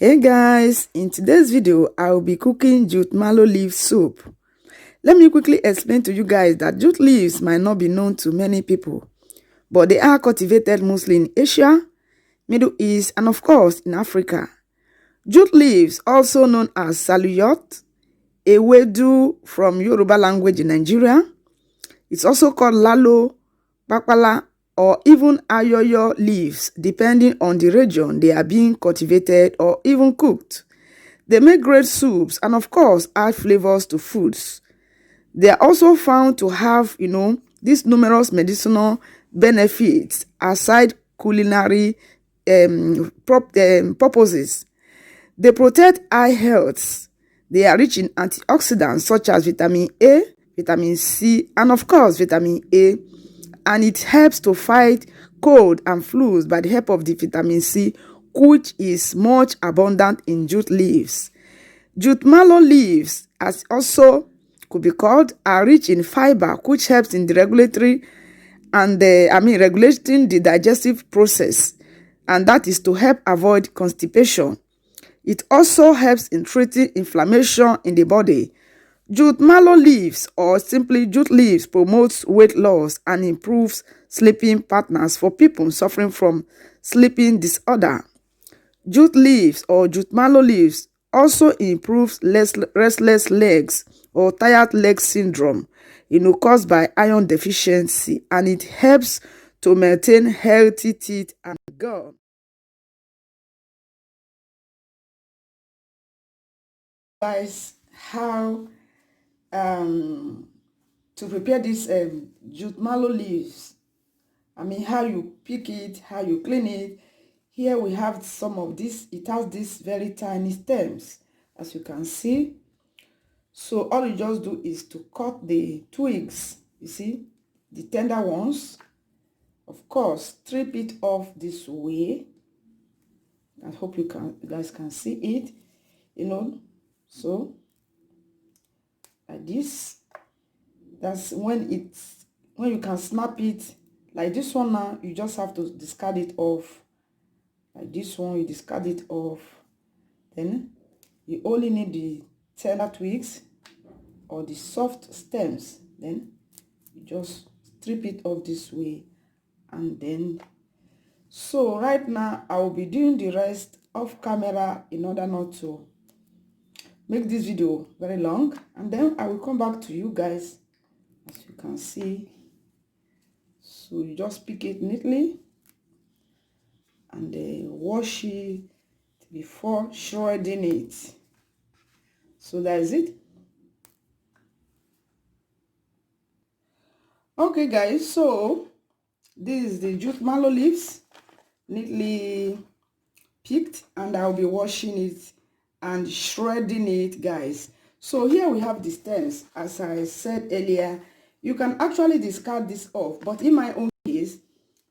Hey guys, in today's video, I will be cooking Jutemallow leaf soup. Let me quickly explain to you guys that jute leaves might not be known to many people, but they are cultivated mostly in Asia, Middle East, and of course in Africa. Jute leaves, also known as Saluyot, Ewedu from Yoruba language in Nigeria. It's also called lalo, Kpalala, or even ayoyo leaves, depending on the region they are being cultivated or even cooked. They make great soups and of course add flavors to foods. They are also found to have, these numerous medicinal benefits aside culinary purposes. They protect eye health. They are rich in antioxidants such as vitamin A, vitamin C, and of course vitamin A. And it helps to fight cold and flus by the help of the vitamin C, which is much abundant in jute leaves. Jutemallow leaves, as also could be called, are rich in fiber, which helps in the regulating the digestive process, and that is to help avoid constipation. It also helps in treating inflammation in the body. Jutemallow leaves, or simply jute leaves, promotes weight loss and improves sleeping patterns for people suffering from sleeping disorder. Jute leaves or Jutemallow leaves also improves restless legs or tired leg syndrome, caused by iron deficiency, and it helps to maintain healthy teeth and gum. Guys, how to prepare this Jutemallow leaves. How you pick it, how you clean it. Here we have some of this. It has these very tiny stems, as you can see. So all you just do is to cut the twigs, you see, the tender ones. Of course, strip it off this way. I hope you guys can see it, so like this. That's when you can snap it. Like this one now, you just have to discard it off. Like this one, you discard it off. Then you only need the tender twigs or the soft stems. Then you just strip it off this way. And then, so right now, I will be doing the rest off camera in order not to make this video very long. And then I will come back to you guys, as you can see. So you just pick it neatly and wash it before shredding it. So that is it. Okay guys, so this is the Jutemallow leaves, neatly picked, and I'll be washing it and shredding it, guys. So here we have the stems. As I said earlier, you can actually discard this off, but in my own case,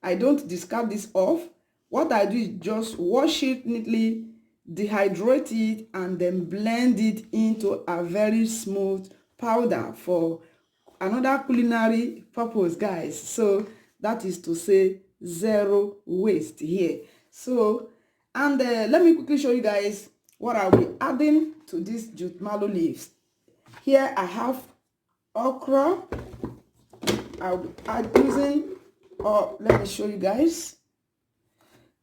I don't discard this off. What I do is just wash it neatly, dehydrate it, and then blend it into a very smooth powder for another culinary purpose, guys. So that is to say zero waste here. So, and let me quickly show you guys what I'll be adding to these Jutemallow leaves. Here I have okra. I'll be using, let me show you guys.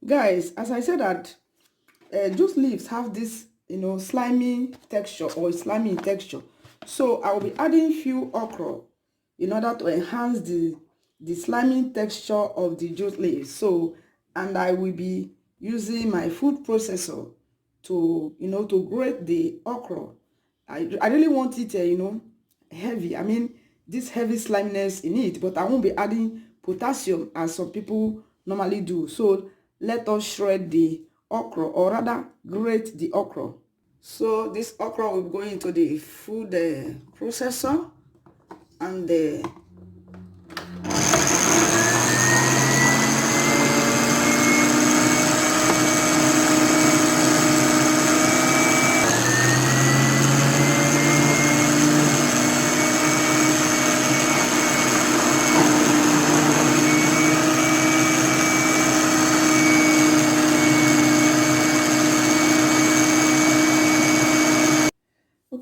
Guys, as I said that jute leaves have this, slimy texture or slimy texture. So I will be adding few okra in order to enhance the slimy texture of the jute leaves. So, and I will be using my food processor to, to grate the okra. I really want it, heavy. This heavy sliminess in it, but I won't be adding potassium as some people normally do. So let us shred the okra, or rather grate the okra. So this okra will go into the food processor, and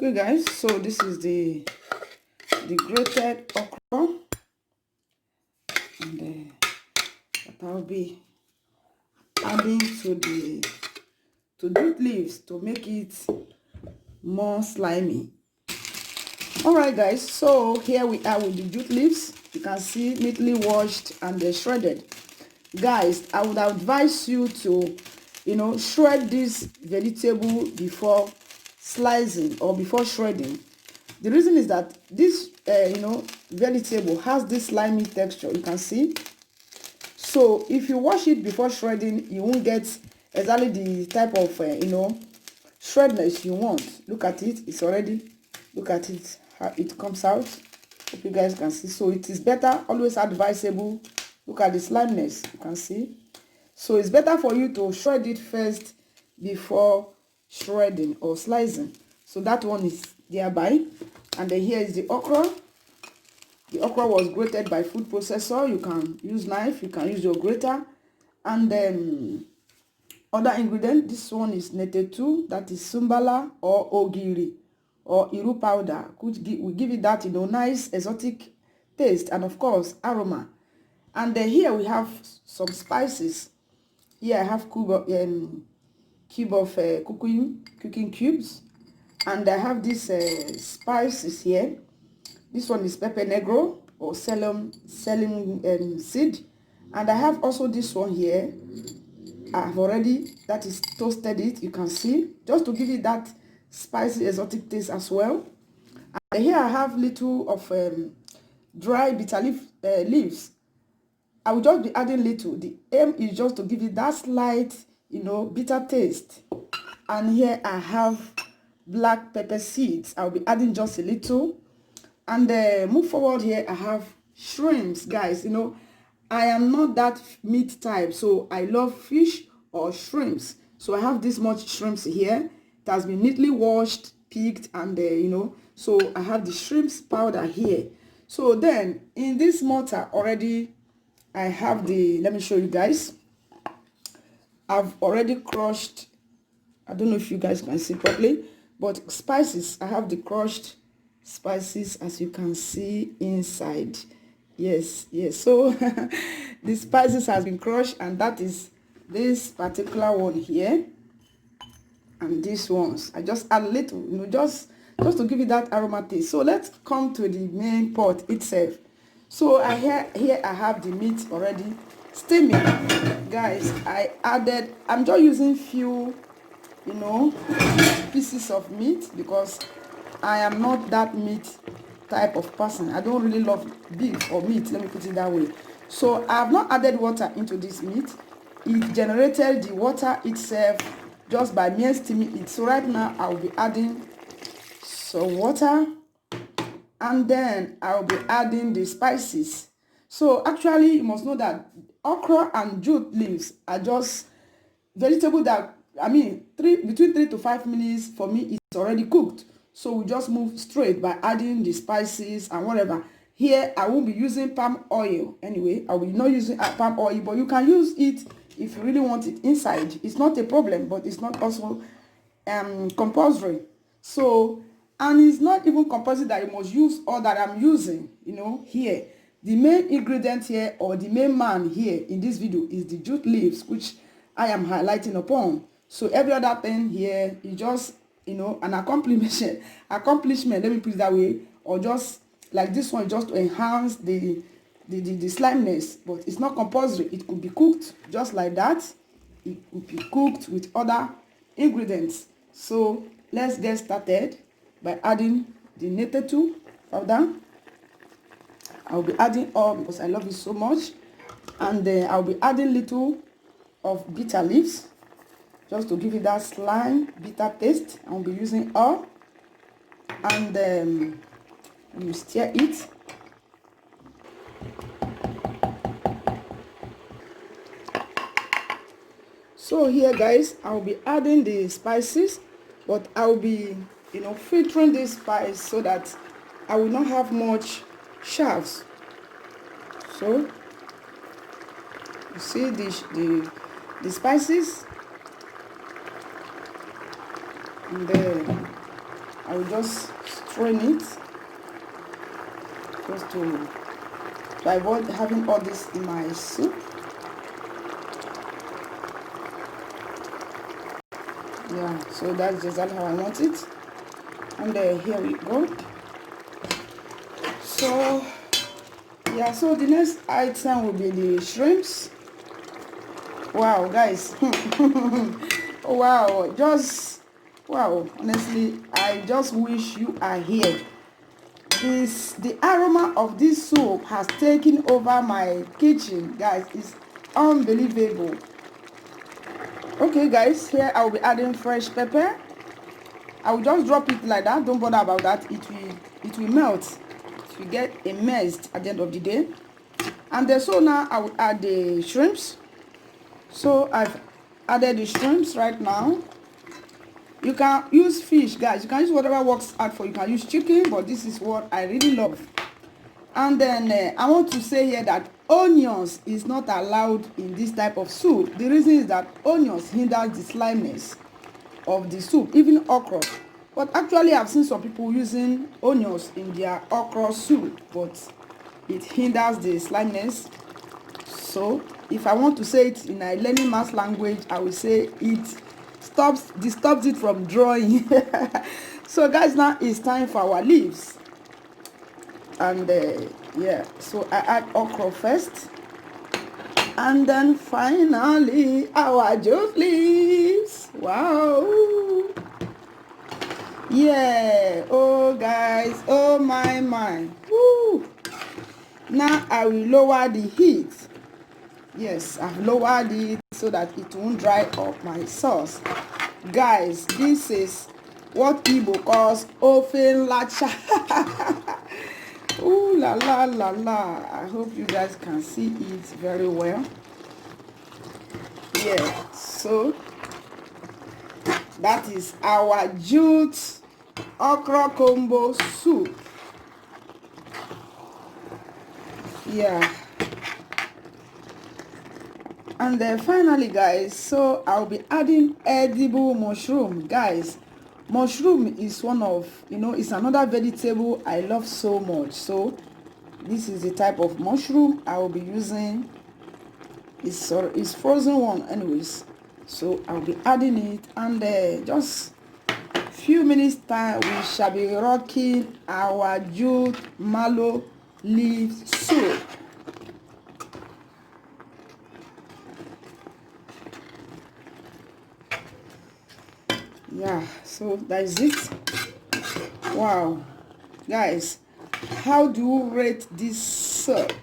Okay guys, so this is the grated okra, and that I'll be adding to the jute leaves to make it more slimy. All right guys, so here we are with the jute leaves. You can see neatly washed and shredded. Guys, I would advise you to shred this vegetable before slicing or before shredding. The reason is that this vegetable has this slimy texture, you can see. So if you wash it before shredding, you won't get exactly the type of shredness you want. Look at it, it's already, look at it, how it comes out. Hope you guys can see. So it is better, always advisable. Look at the slimeness, you can see. So it's better for you to shred it first before shredding or slicing. So that one is thereby. And then here is the okra. The okra was grated by food processor. You can use knife, you can use your grater. And then other ingredient, this one is netetu, that is sumbala or ogiri or iru powder, which will give it that nice exotic taste and of course aroma. And then here we have some spices. Here I have cube of cooking cubes, and I have these spices here. This one is pepper negro or selim seed, and I have also this one here. I've already, that is toasted it, you can see, just to give it that spicy exotic taste as well. And here I have little of dry bitter leaves. I will just be adding little. The aim is just to give it that slight bitter taste. And here I have black pepper seeds. I'll be adding just a little. And move forward, here I have shrimps, guys. I am not that meat type, so I love fish or shrimps. So I have this much shrimps here. It has been neatly washed, picked, and so I have the shrimps powder here. So then in this mortar already, I have let me show you guys. I've already crushed, I don't know if you guys can see properly, but spices, I have the crushed spices, as you can see inside. Yes, so the spices has been crushed, and that is this particular one here and these ones. I just add a little, just to give it that aroma taste. So let's come to the main pot itself. So here I have the meat already steaming. Guys, I'm just using few pieces of meat because I am not that meat type of person. I don't really love beef or meat, let me put it that way. So I have not added water into this meat. It generated the water itself just by mere steaming it. So right now I'll be adding some water, and then I'll be adding the spices. So actually you must know that okra and jute leaves are just vegetable that, between 3 to 5 minutes for me it's already cooked. So we just move straight by adding the spices and whatever. Here I won't be using palm oil anyway. I will not using palm oil, but you can use it if you really want it inside. It's not a problem, but it's not also compulsory. So, and it's not even compulsory that you must use all that I'm using, here. The main ingredient here, or the main man here in this video, is the jute leaves, which I am highlighting upon. So every other thing here is just an accomplishment, let me put it that way, or just like this one, just to enhance the slimeness. But it's not compulsory. It could be cooked just like that. It could be cooked with other ingredients. So let's get started by adding the netetu powder. I'll be adding all because I love it so much, and then I'll be adding little of bitter leaves just to give it that slime bitter taste. I'll be using all, and then you stir it. So here guys, I'll be adding the spices, but I'll be filtering this spice so that I will not have much chaffs. So you see the spices, and then I will just strain it just to avoid having all this in my soup. Yeah, so that's exactly how I want it. And here we go. So yeah, so the next item will be the shrimps. Wow, guys. Wow, just wow, honestly, I just wish you are here. The aroma of this soup has taken over my kitchen, guys. It's unbelievable. Okay, guys, here I will be adding fresh pepper. I will just drop it like that. Don't bother about that. It will melt. It will get immersed at the end of the day. And then so now I will add the shrimps. So I've added the shrimps right now. You can use fish, guys. You can use whatever works out for you. You can use chicken, but this is what I really love. And then I want to say here that onions is not allowed in this type of soup. The reason is that onions hinders the slimeness of the soup, even okra. But actually I've seen some people using onions in their okra soup, but it hinders the slimeness. So if I want to say it in a learning mass language, I will say it disturbs it from drawing. So guys, now it's time for our leaves. And yeah, so I add okra first, and then finally our jute leaves. Wow, yeah. Oh guys, oh my. Woo. Now I will lower the heat. Yes, I've lowered it so that it won't dry up my sauce. Guys, this is what Igbo calls ofen lacha. Ooh la la la la. I hope you guys can see it very well. Yeah, so that is our jute okra combo soup. Yeah. And then finally, guys, so I'll be adding edible mushroom. Guys, mushroom is one of, it's another vegetable I love so much. So this is the type of mushroom I will be using. It's frozen one anyways. So I'll be adding it, and just few minutes time we shall be rocking our Jutemallow leaf soup. Yeah, so that is it. Wow, guys, how do you rate this soup?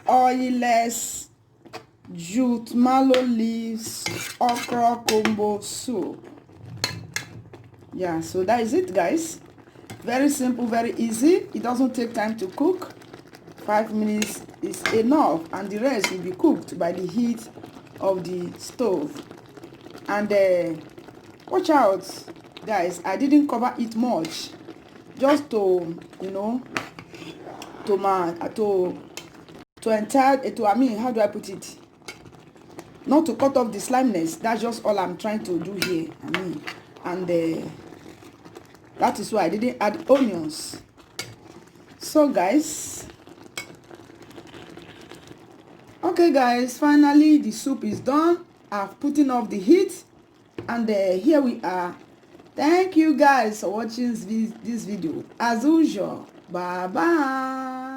Oilless Jutemallow leaves okra combo soup. Yeah, so that is it, guys. Very simple, very easy. It doesn't take time to cook. 5 minutes is enough, and the rest will be cooked by the heat of the stove. And watch out, guys, I didn't cover it much, just to how do I put it, not to cut off the slimeness. That's just all I'm trying to do here. And that is why I didn't add onions. So guys, okay guys, finally the soup is done. I've put off the heat, and here we are. Thank you guys for watching this video. As usual, bye bye.